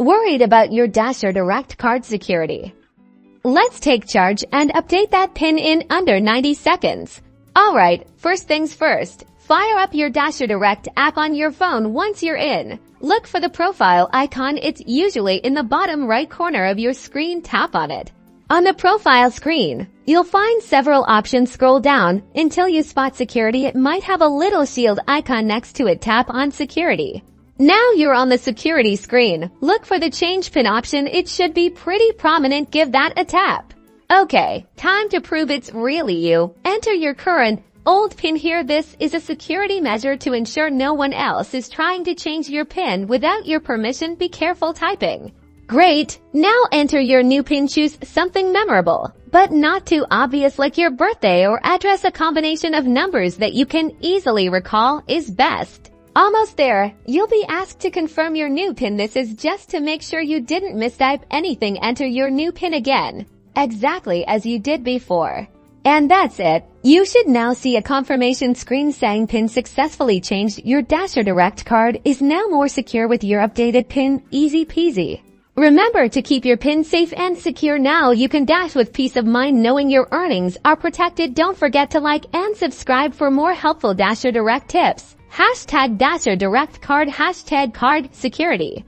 Worried about your Dasher Direct card security? Let's take charge and update that PIN in under 90 seconds. Alright, first things first. Fire up your Dasher Direct app on your phone once you're in. Look for the profile icon. It's usually in the bottom right corner of your screen. Tap on it. On the profile screen, you'll find several options. Scroll down until you spot security. It might have a little shield icon next to it. Tap on security. Now you're on the security screen. Look for the change PIN option. It should be pretty prominent. Give that a tap. Okay, time to prove it's really you. Enter your current old PIN here. This is a security measure to ensure no one else is trying to change your PIN without your permission. Be careful typing. Great! Now enter your new PIN. Choose something memorable, but not too obvious like your birthday or address. A combination of numbers that you can easily recall is best. Almost there. You'll be asked to confirm your new PIN. This is just to make sure you didn't mistype anything. Enter your new PIN again, exactly as you did before. And that's it. You should now see a confirmation screen saying PIN successfully changed. Your Dasher Direct card is now more secure with your updated PIN. Easy peasy. Remember to keep your PIN safe and secure. Now you can dash with peace of mind knowing your earnings are protected. Don't forget to like and subscribe for more helpful Dasher Direct tips. #Dasher Direct card, #card security.